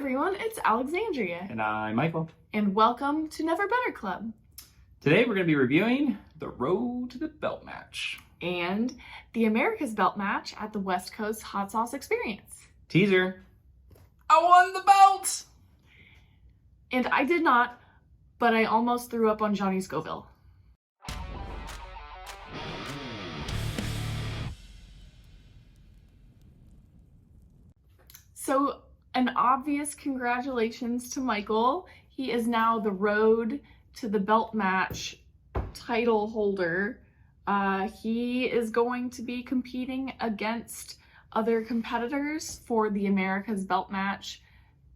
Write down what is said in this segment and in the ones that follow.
everyone, it's Alexandria. And I'm Michael. And welcome to Never Better Club. Today we're going to be reviewing the road to the belt match. And the America's Belt match at the West Coast Hot Sauce Experience. Teaser. I won the belt! And I did not, but I almost threw up on Johnny Scoville. So, an obvious congratulations to Michael. He is now the road to the belt match title holder. He is going to be competing against other competitors for the America's Belt match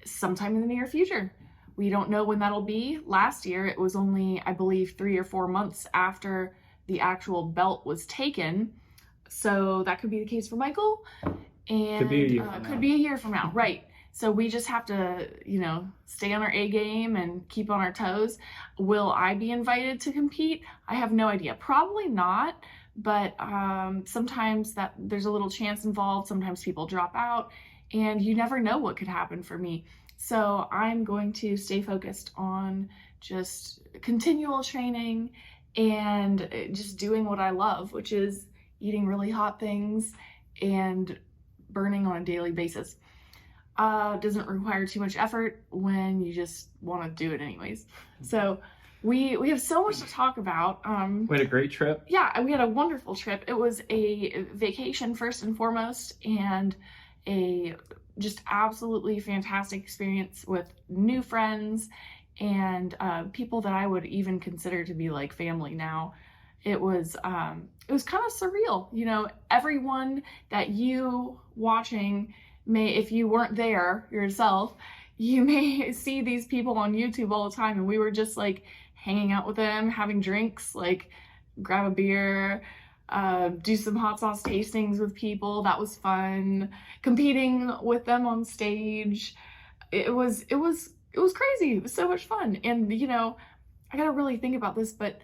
sometime in the near future. We don't know when that'll be. Last year, it was only, I believe, 3 or 4 months after the actual belt was taken. So that could be the case for Michael. And could be a year from now. Could be a year from now, right. So we just have to, stay on our A game and keep on our toes. Will I be invited to compete? I have no idea. Probably not, but sometimes there's a little chance involved. Sometimes people drop out, and you never know what could happen for me. So I'm going to stay focused on just continual training and just doing what I love, which is eating really hot things and burning on a daily basis. Doesn't require too much effort when you just want to do it anyways. So we have so much to talk about. We had a great trip. Yeah, we had a wonderful trip. It was a vacation first and foremost, and a just absolutely fantastic experience with new friends and people that I would even consider to be like family now. It was kind of surreal. Everyone that you watching if you weren't there yourself, you may see these people on YouTube all the time, and we were just like hanging out with them, having drinks, like grab a beer, do some hot sauce tastings with people. That was fun. Competing with them on stage. It was crazy. It was so much fun. And I gotta really think about this, but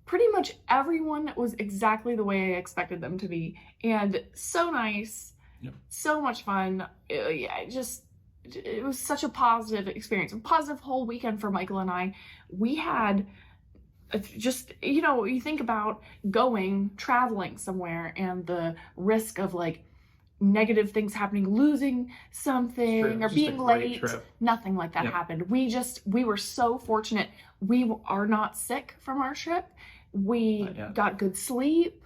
pretty much everyone was exactly the way I expected them to be, and so nice. Yep. So much fun. It was such a positive experience, a positive whole weekend for Michael and I. We had you think about traveling somewhere and the risk of like negative things happening, losing something or being late. Nothing like that happened. We were so fortunate. We are not sick from our trip. We got good sleep.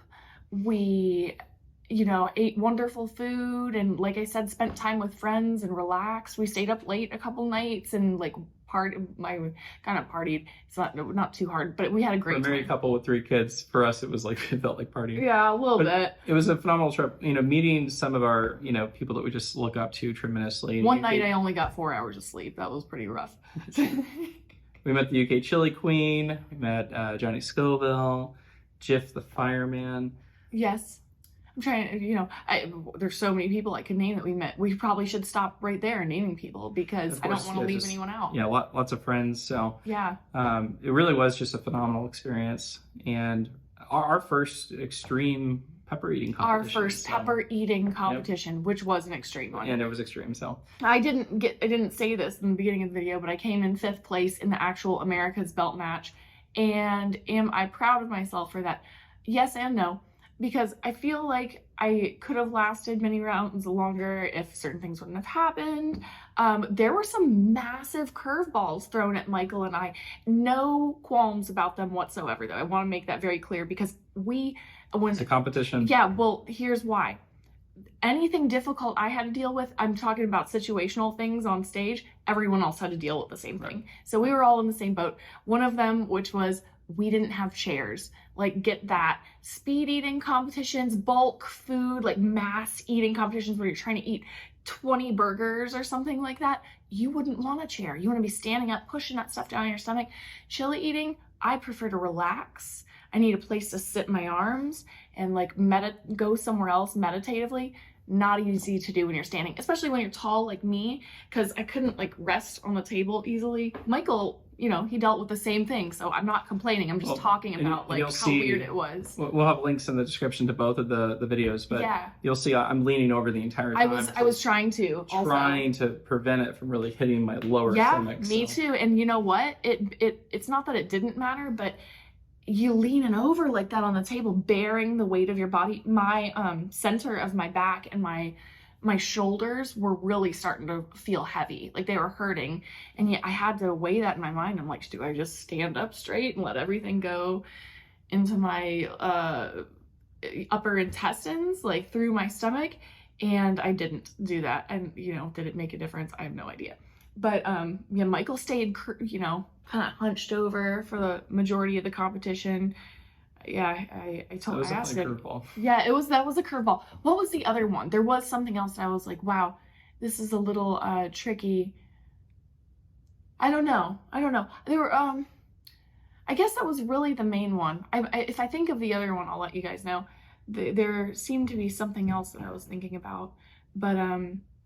We ate wonderful food, and like I said, spent time with friends and relaxed. We stayed up late a couple nights and like partied. It's not too hard, but we had a great time. For a married couple with 3 kids, for us it was like, it felt like partying. Yeah, a little bit. It was a phenomenal trip. Meeting some of our, people that we just look up to tremendously. One night I only got 4 hours of sleep. That was pretty rough. We met the UK chili queen. We met Johnny Scoville, Jiff the fireman. Yes. I'm trying, there's so many people I could name that we met. We probably should stop right there naming people because I don't want to leave anyone out. Yeah, lots of friends. So yeah, it really was just a phenomenal experience. And our first extreme pepper eating competition. Which was an extreme one. And it was extreme. So I didn't say this in the beginning of the video, but I came in 5th place in the actual America's Belt match. And am I proud of myself for that? Yes and no. Because I feel like I could have lasted many rounds longer if certain things wouldn't have happened. There were some massive curveballs thrown at Michael and I. No qualms about them whatsoever, though. I want to make that very clear because it's a competition. Yeah, well, here's why. Anything difficult I had to deal with, I'm talking about situational things on stage, everyone else had to deal with the same thing. So we were all in the same boat. One of them, which was, we didn't have chairs. Like, get that. Speed eating competitions, bulk food, like mass eating competitions where you're trying to eat 20 burgers or something like that. You wouldn't want a chair. You want to be standing up, pushing that stuff down your stomach. Chili eating, I prefer to relax. I need a place to sit my arms and like go somewhere else meditatively. not easy to do when you're standing, especially when you're tall like me, because I couldn't like rest on the table easily. Michael, you know, he dealt with the same thing, so I'm not complaining. I'm just talking about like how weird it was. We'll have links in the description to both of the videos, but yeah, you'll see I'm leaning over the entire time. I was trying to prevent it from really hitting my lower stomach. Yeah, me too. And you know what? It's not that it didn't matter, but you leaning over like that on the table, bearing the weight of your body, my center of my back and my shoulders were really starting to feel heavy, like they were hurting. And yet I had to weigh that in my mind. I'm like, do I just stand up straight and let everything go into my upper intestines, like through my stomach? And I didn't do that. And, you know, did it make a difference? I have no idea. But yeah, Michael stayed, you know, kind of hunched over for the majority of the competition. Yeah, I asked him. Yeah, that was a curveball. What was the other one? There was something else that I was like, wow, this is a little tricky. I don't know. There were I guess that was really the main one. If I think of the other one, I'll let you guys know. There seemed to be something else that I was thinking about. But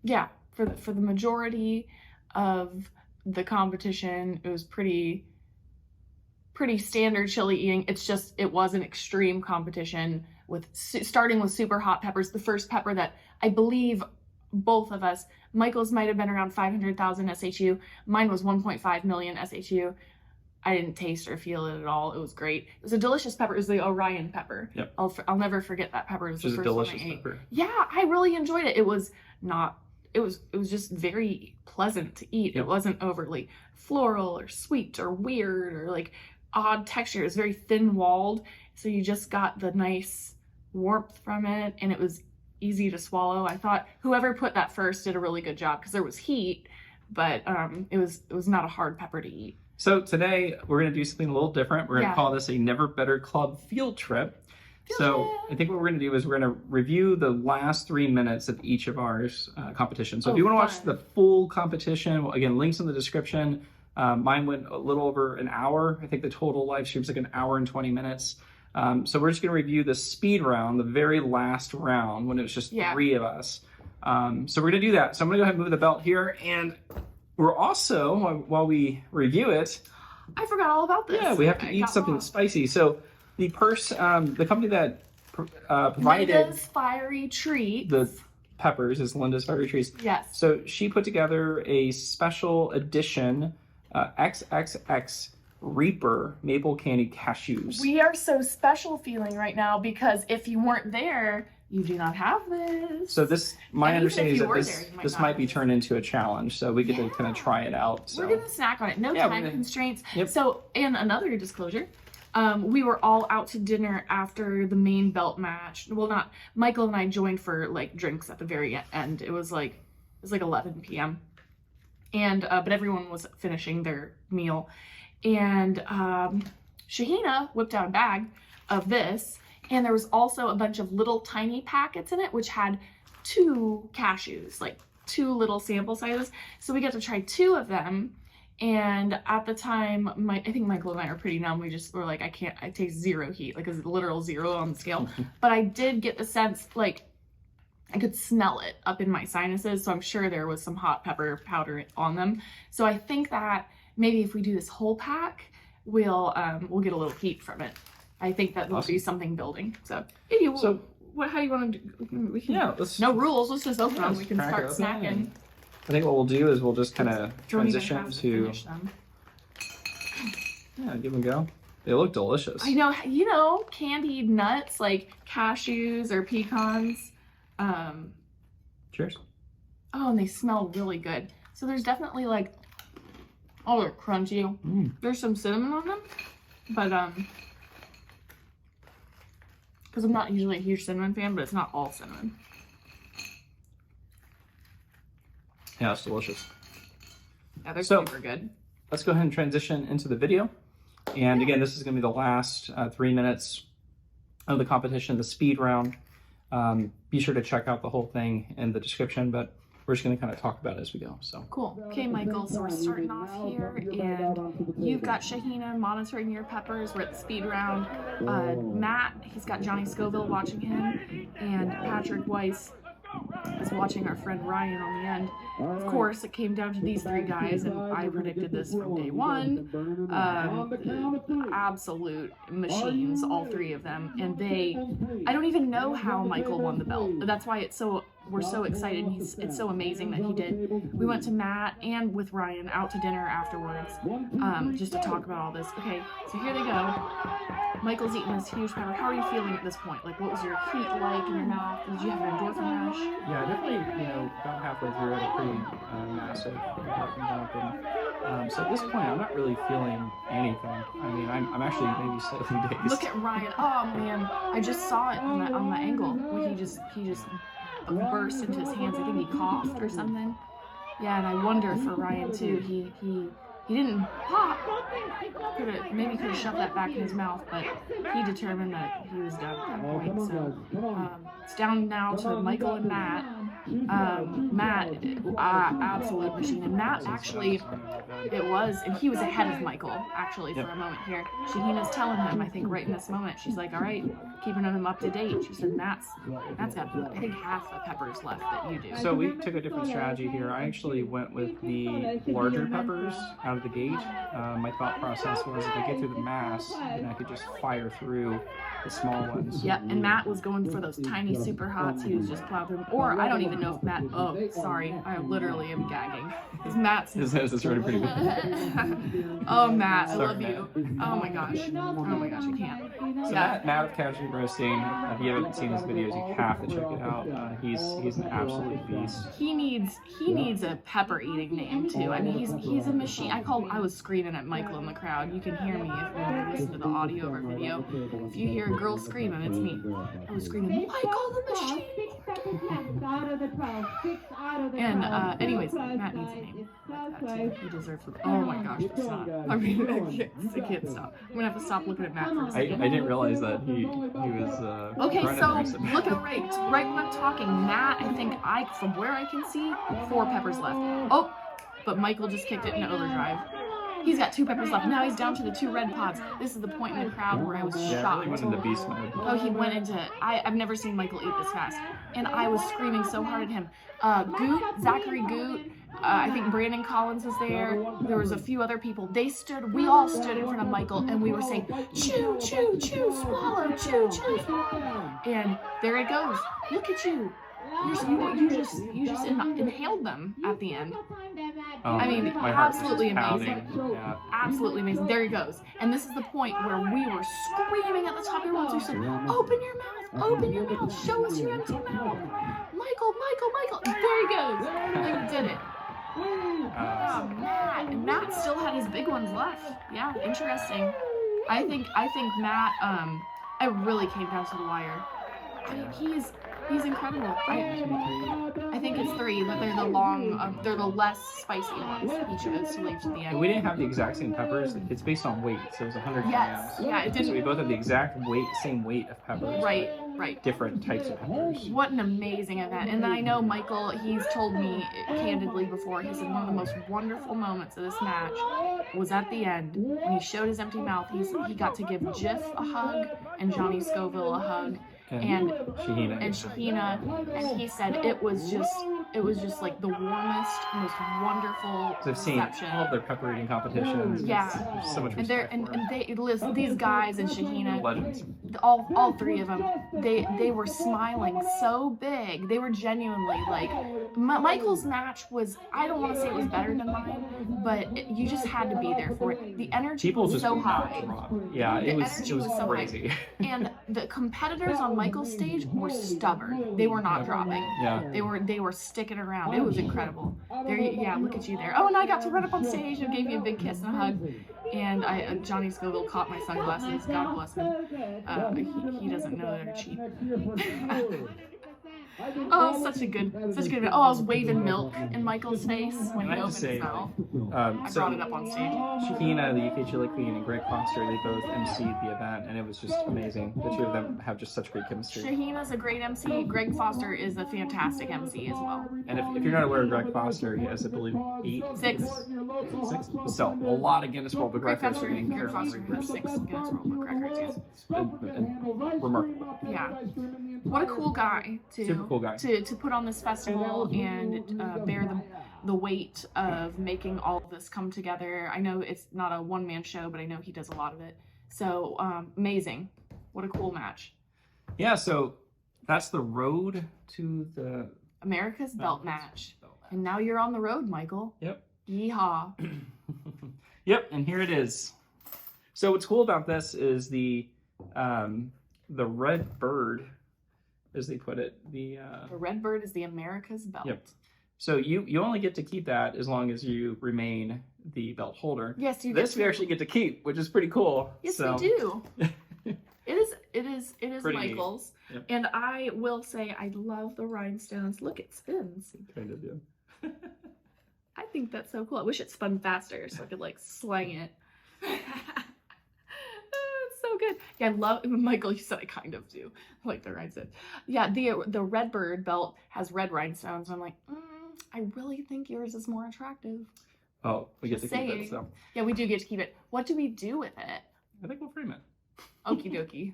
yeah, for the majority of the competition, it was pretty standard chili eating. It's just, it was an extreme competition with starting with super hot peppers. The first pepper that I believe both of us, Michael's might have been around 500,000 SHU. Mine was 1.5 million SHU. I didn't taste or feel it at all. It was great. It was a delicious pepper. It was the Orion pepper. Yep. I'll never forget that pepper. It was the first one I ate. Pepper. Yeah, I really enjoyed it. It was just very pleasant to eat. Yep. It wasn't overly floral or sweet or weird or like odd texture. It was very thin walled, so you just got the nice warmth from it, and it was easy to swallow. I thought whoever put that first did a really good job because there was heat, but it was not a hard pepper to eat. So today we're going to do something a little different. We're going to call this a Never Better Club field trip. So I think what we're going to do is we're going to review the last 3 minutes of each of our competitions. So if you want to watch the full competition, well, again, links in the description. Mine went a little over an hour. I think the total live stream is like an hour and 20 minutes. So we're just going to review the speed round, the very last round when it was just 3 of us. So we're going to do that. So I'm going to go ahead and move the belt here. And we're also, while we review it, I forgot all about this. Yeah, we have to eat something spicy. So the company that provided Linda's Fiery Treats, the peppers, is Linda's Fiery Treats. Yes. So she put together a special edition XXX Reaper Maple Candy Cashews. We are so special feeling right now because if you weren't there, you do not have this. So my understanding is that this might be turned into a challenge, so we get to kind of try it out. So. We're gonna snack on it. No time constraints. Yep. So, and another disclosure, we were all out to dinner after the main belt match. Well, Michael and I joined for like drinks at the very end. It was like 11 p.m. And but everyone was finishing their meal, and Shahina whipped out a bag of this. And there was also a bunch of little tiny packets in it, which had 2 cashews, like 2 little sample sizes. So we got to try 2 of them. And at the time, I think Michael and I are pretty numb. We just were like, I taste 0 heat, like a literal 0 on the scale. But I did get the sense, like, I could smell it up in my sinuses. So I'm sure there was some hot pepper powder on them. So I think that maybe if we do this whole pack, we'll get a little heat from it. I think that will be something building. So, how do you want to do? We can, no rules. Let's just open them. We can start snacking. I think what we'll do is we'll just kind of transition to. Yeah, give them a go. They look delicious. I know. You know, candied nuts like cashews or pecans. Cheers. Oh, and they smell really good. So there's definitely like, oh, they're crunchy. There's some cinnamon on them, but because I'm not usually a huge cinnamon fan, but it's not all cinnamon. Yeah, it's delicious. Yeah, they're super good. Let's go ahead and transition into the video. And again, this is going to be the last 3 minutes of the competition, the speed round. Be sure to check out the whole thing in the description, but we're just going to kind of talk about it as we go. So cool. Okay, Michael, so we're starting off here, and you've got Shahina monitoring your peppers. We're at the speed round. Matt, he's got Johnny Scoville watching him, and Patrick Weiss was watching our friend Ryan on the end. Of course, it came down to these three guys, and I predicted this from day one. Absolute machines, all three of them, and I don't even know how Michael won the belt. That's why we're so excited. It's so amazing that he did. We went to Matt and with Ryan out to dinner afterwards, just to talk about all this. Okay, so here they go. Michael's eating this huge pepper. How are you feeling at this point? Like, what was your heat like in your mouth? Did you have an endorphin rush? Yeah, definitely, about halfway through it, a pretty massive endorphin dump. So at this point, I'm not really feeling anything. I mean, I'm actually maybe slightly dazed. Look at Ryan. Oh, man. I just saw it on the angle where he just burst into his hands. I think he coughed or something. Yeah, and I wonder for Ryan, too. He didn't pop. Maybe could have shoved that back in his mouth, but he determined that he was done at that point. So it's down now to Michael and Matt. Matt, absolute machine. And Matt actually, and he was ahead of Michael, actually, for a moment here. Shahina's telling him, I think right in this moment, she's like, all right, keeping him up to date. She said, Matt's got, I think, half the peppers left that you do. So we took a different strategy here. I actually went with the larger peppers out of the gate. My thought process was if I get through the mass, then I could just fire through the small ones. Yep, and Matt was going for those tiny super hots. He was just plowing through them. Or I don't even know if Matt, oh, sorry, I literally am gagging. Because Matt's... His nose is running pretty good. Oh, Matt, I love you. Oh my gosh, I can't. So Matt of Casually Roasting, if you haven't seen his videos, you have to check it out. He's an absolute beast. He needs a pepper eating name too. I mean, he's a machine. I was screaming at Michael in the crowd. You can hear me if you listen to the audio of our video. If you hear a girl screaming, it's me. I was screaming, Michael the machine. And anyways, Matt needs a name like that too. He deserves it. Oh my gosh, it's not. I mean, I can't stop. I'm gonna have to stop looking at Matt for a second. I didn't realize that he was. Okay, so look at right when I'm talking, Matt. I think from where I can see, 4 peppers left. Oh, but Michael just kicked it into overdrive. He's got 2 peppers left. Now he's down to the 2 red pods. This is the point in the crowd where I was shocked. Yeah, really went into beast mode. Oh, he went into... I've never seen Michael eat this fast. And I was screaming so hard at him. Zachary Goot, I think Brandon Collins was there. There was a few other people. We all stood in front of Michael and we were saying, chew, chew, chew, swallow, chew, chew, swallow. And there it goes. Look at you. You just inhaled them at the end. I mean, absolutely amazing. Yeah. Absolutely amazing. There he goes. And this is the point where we were screaming at the top of our lungs. We said, open your mouth, open your mouth, show us your empty mouth. Michael. There he goes. Like, did it. Matt. And Matt still had his big ones left. Yeah, interesting. I think Matt, it really came down to the wire. I mean, he's incredible. I think it's 3, but they're they're the less spicy ones. He chose to leave to the end. And we didn't have the exact same peppers. It's based on weight, so it was 100 grams. Yeah, it didn't. So we both have the exact same weight of peppers. Right. Different types of peppers. What an amazing event. And then I know Michael, he's told me candidly before, he said one of the most wonderful moments of this match was at the end when he showed his empty mouth. He got to give Jiff a hug and Johnny Scoville a hug. And Shahina, and he said it was just like the warmest, most wonderful I've seen all of their pepper eating competitions. Yeah, there's so much respect and these guys and Shahina, legends. All 3 of them, they were smiling so big. They were genuinely like, Michael's match was, I don't want to say it was better than mine, but you just had to be there for it. The energy was so high. Yeah, it was so crazy. And the competitors on Michael's stage were stubborn. They were not dropping. Yeah. They were sticking around. It was incredible. Look at you there. Oh, and I got to run up on stage and gave you a big kiss and a hug. And Johnny Scoville caught my sunglasses. God bless him. He doesn't know they're cheap. Oh, such a good. Oh, I was waving milk in Michael's face when he opened his mouth. I brought it up on stage. Shahina, the UK Chili Queen, and Greg Foster, they both emceed the event, and it was just amazing. The 2 of them have just such great chemistry. Shahina's a great MC. Greg Foster is a fantastic MC as well. And if you're not aware of Greg Foster, he has, I believe, 6. So a lot of Guinness World Book Records. Greg Foster has 6 Guinness World Book Records. Yes. Remarkable. Yeah. What a cool guy Super cool guy. to put on this festival and bear the weight of making all of this come together. I know it's not a one-man show, but I know he does a lot of it. So amazing. What a cool match. Yeah, so that's the road to the America's Belt match. And now you're on the road, Michael. Yep. Yeehaw. Yep, and here it is. So what's cool about this is the red bird, as they put it. The red bird is the America's Belt. Yep. So you only get to keep that as long as you remain the belt holder. Yes, you. This we actually get to keep, which is pretty cool. Yes, so. we do. It is Pretty Michael's. Yep. And I will say I love the rhinestones. Look, it spins. Kind of do. I think that's so cool. I wish it spun faster so I could like slang it. It's so good. Yeah, I love Michael. You said I kind of do like the rhinestones. Yeah, the red bird belt has red rhinestones. I'm like, I really think yours is more attractive. Oh, we get Just to keep saying. it. So Yeah, we do get to keep it. What do we do with it? I think we'll frame it. Okie dokie.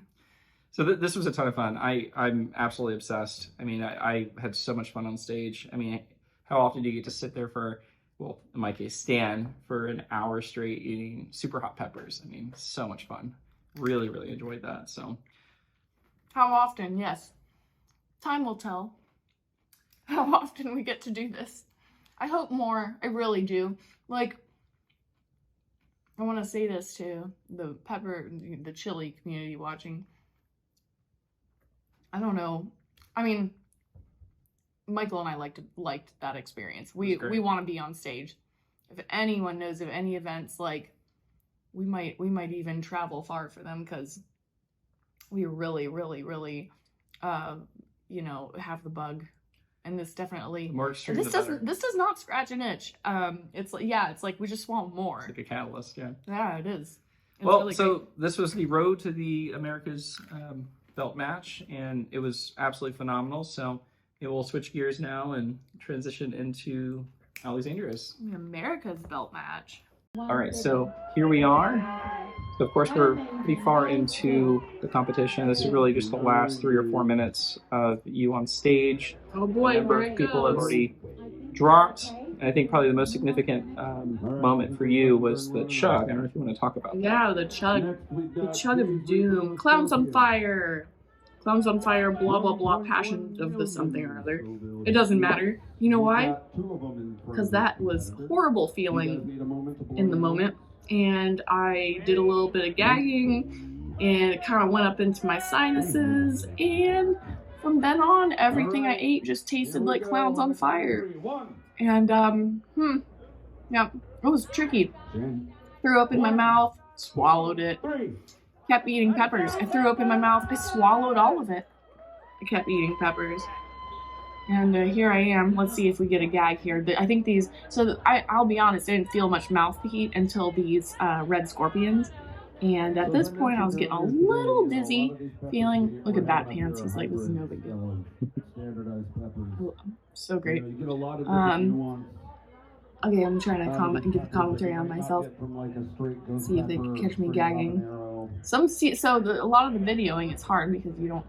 So this was a ton of fun. I'm absolutely obsessed. I mean, I had so much fun on stage. I mean, how often do you get to sit there for, well, in my case, stand for an hour straight eating super hot peppers? I mean, so much fun. Really, really enjoyed that. So How often? Yes. Time will tell how often we get to do this. I hope more. I really do. Like, I want to say this to the chili community watching. I don't know. I mean, Michael and I liked that experience. We want to be on stage. If anyone knows of any events, like we might even travel far for them because we really, really, really, have the bug. And this definitely the more extreme, this does not scratch an itch. It's like we just want more. It's like a catalyst, yeah. Yeah, it is. It's well, really so great. This was the road to the America's Belt match, and it was absolutely phenomenal. So we'll switch gears now and transition into Alexandria's. The America's Belt match. All right, so here we are. So of course we're pretty far into the competition. This is really just the last 3 or 4 minutes of you on stage. Oh boy, A number of people have already dropped. And I think probably the most significant moment for you was the chug. I don't know if you want to talk about that. Yeah, the chug of doom. Clowns on fire. Clowns on fire, blah, blah, blah, passion of the something or other. It doesn't matter. You know why? Because that was horrible feeling in the moment. And I did a little bit of gagging, and it kind of went up into my sinuses. And from then on, everything I ate just tasted like clowns on fire. And, yeah, it was tricky. Threw up in my mouth, swallowed it. Kept eating peppers. I threw up in my mouth. I swallowed all of it. I kept eating peppers. And here I am. Let's see if we get a gag here. I think these... So I'll be honest, I didn't feel much mouth heat until these red scorpions. And at this point, I was getting a little dizzy, feeling... Look at Bat Pants. He's like, this is no big deal. So great. Okay, I'm trying to give a commentary on myself. See if they can catch me gagging. A lot of the videoing is hard because you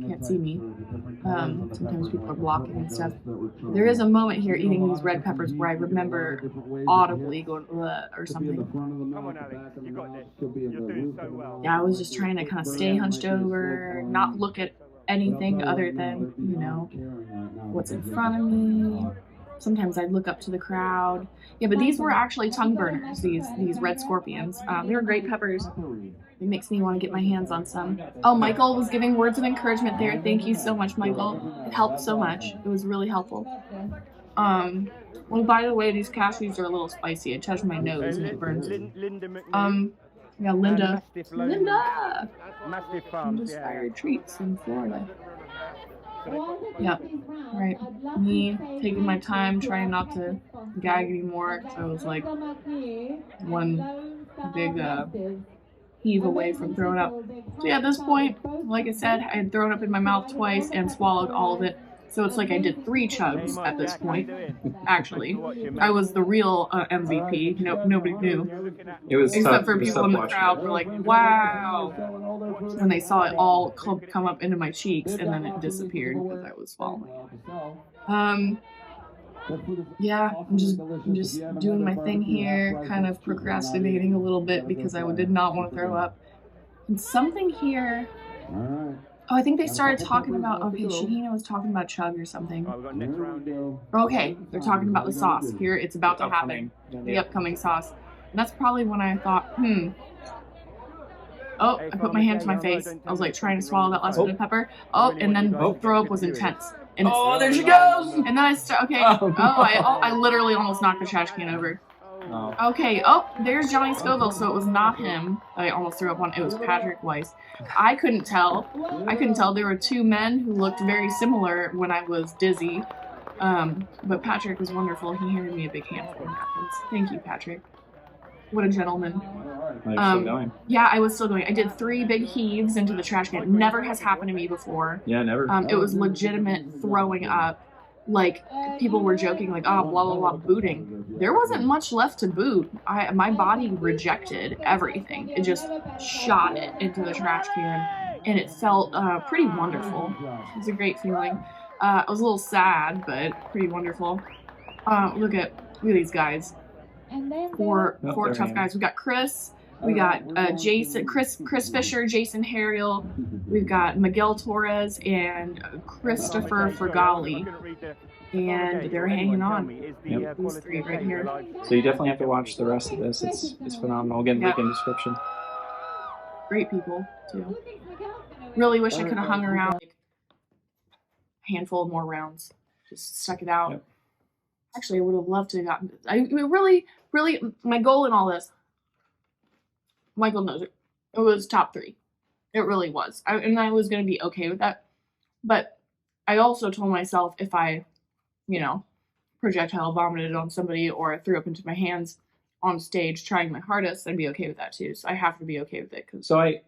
can't see me. Sometimes people are blocking and stuff. There is a moment here eating these red peppers where I remember audibly going bleh or something. Come on, Alex, you got this. You're doing so well. Yeah, I was just trying to kind of stay hunched over, not look at anything other than, what's in front of me. Sometimes I'd look up to the crowd. Yeah, but these were actually tongue burners, these red scorpions. They were great peppers. It makes me want to get my hands on some. Oh, Michael was giving words of encouragement there. Thank you so much, Michael. It helped so much. It was really helpful. Well, by the way, these cashews are a little spicy. I touched my nose and it burns. Yeah, Linda. Massive farms, Inspired treats in Florida. Yep, right. Me taking my time, trying not to gag anymore. So it was like one big heave away from throwing up. So yeah, at this point, like I said, I had thrown up in my mouth twice and swallowed all of it. So it's like I did 3 chugs at this point. Actually, I was the real MVP. Nobody knew. It was Except tough. for It was people tough in the watching crowd it. were like, wow. And they saw it all come up into my cheeks, and then it disappeared because I was falling. Yeah, I'm just doing my thing here, kind of procrastinating a little bit because I did not want to throw up. And something here. Oh, I think they started talking about. Okay, Shahina was talking about chug or something. Okay, they're talking about the sauce. Here, it's about to happen. The upcoming sauce. And that's probably when I thought, Oh, I put my hand to my face. I was like trying to swallow that last bit of pepper. Oh, and then throw up was intense. And there she goes! And then I okay. I literally almost knocked the trash can over. Oh. Okay. Oh, there's Johnny Scoville. So it was not him that I almost threw up on. It was Patrick Weiss. I couldn't tell. There were 2 men who looked very similar when I was dizzy. But Patrick was wonderful. He handed me a big handful of napkins. Thank you, Patrick. What a gentleman. Still going. Yeah, I was still going. I did 3 big heaves into the trash can. Never has happened to me before. Yeah, never. It was legitimate throwing up. Like, people were joking, like, oh, blah, blah, blah, booting. There wasn't much left to boot. My body rejected everything. It just shot it into the trash can, and it felt pretty wonderful. It was a great feeling. I was a little sad, but pretty wonderful. Look at these guys. 4 tough guys. We got Chris. We got Jason, Chris Fisher, Jason Harriel. We've got Miguel Torres and Christopher Fergali. And they're hanging on. Yep. These 3 right here. So you definitely have to watch the rest of this. It's phenomenal. Again, link in the description. Great people, too. Really wish I could have hung around like a handful more rounds. Just stuck it out. Yep. Actually, I would have loved to have gotten. Really, my goal in all this, Michael knows it. It was top 3. It really was. And I was going to be okay with that. But I also told myself if I, projectile vomited on somebody or threw up into my hands on stage trying my hardest, I'd be okay with that too. So I have to be okay with it. So I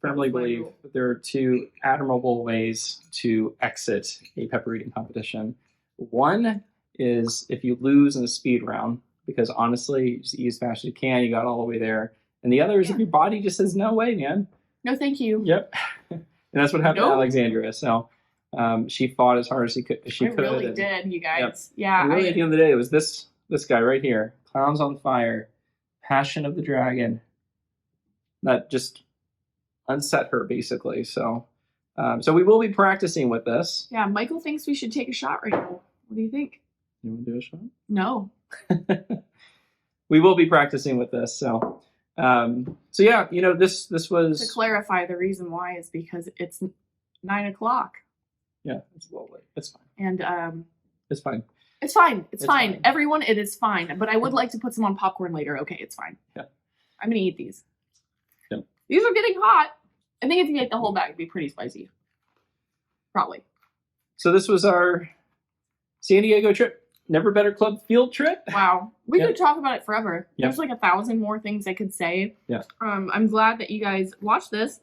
firmly believe that there are 2 admirable ways to exit a pepper eating competition. One is if you lose in a speed round, because honestly, you just eat as fast as you can, you got all the way there. And the other is if your body just says, no way, man. No, thank you. Yep. And that's what happened to Alexandria. So she fought as hard as she could. I really did, you guys. Yep. Yeah. And really, at the end of the day, it was this guy right here, Clowns on Fire, Passion of the Dragon, that just unset her, basically. So we will be practicing with this. Yeah, Michael thinks we should take a shot right now. What do you think? You want to do a shot? No. We will be practicing with this. So yeah, this was... To clarify, the reason why is because it's 9 o'clock. Yeah, it's a little late. It's fine. And it's fine. It's fine. It's fine. Everyone, it is fine. But I would like to put some on popcorn later. Okay, it's fine. Yeah. I'm gonna eat these. Yep. These are getting hot. I think if you ate the whole bag, it'd be pretty spicy. Probably. So this was our San Diego trip. Never Better Club field trip. Wow. We could talk about it forever. Yep. There's like 1,000 more things I could say. Yeah. I'm glad that you guys watched this.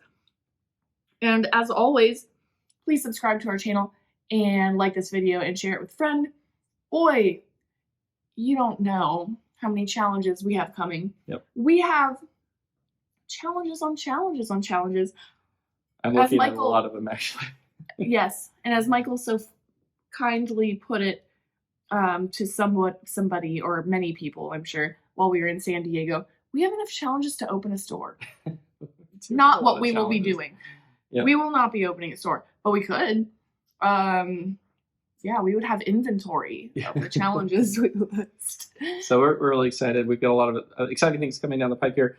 And as always, please subscribe to our channel and like this video and share it with a friend. Boy, you don't know how many challenges we have coming. Yep. We have challenges on challenges on challenges. I'm looking at a lot of them, actually. Yes. And as Michael so kindly put it to somebody or many people, I'm sure, while we were in San Diego, we have enough challenges to open a store. Not what we will be doing. Yep. We will not be opening a store, but we could. Yeah, we would have inventory of the challenges we list. So we're really excited. We've got a lot of exciting things coming down the pipe here.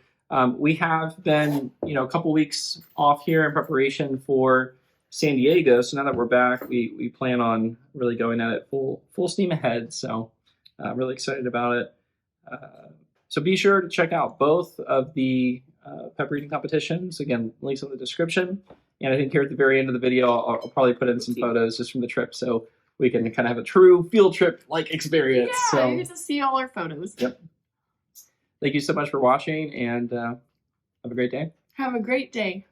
We have been, a couple weeks off here in preparation for San Diego. So now that we're back, we plan on really going at it full steam ahead. So I'm really excited about it. So be sure to check out both of the pepper eating competitions. Again, links in the description. And I think here at the very end of the video, I'll probably put in some photos just from the trip so we can kind of have a true field trip-like experience. Yeah, so, you get to see all our photos. Yep. Thank you so much for watching, and have a great day. Have a great day.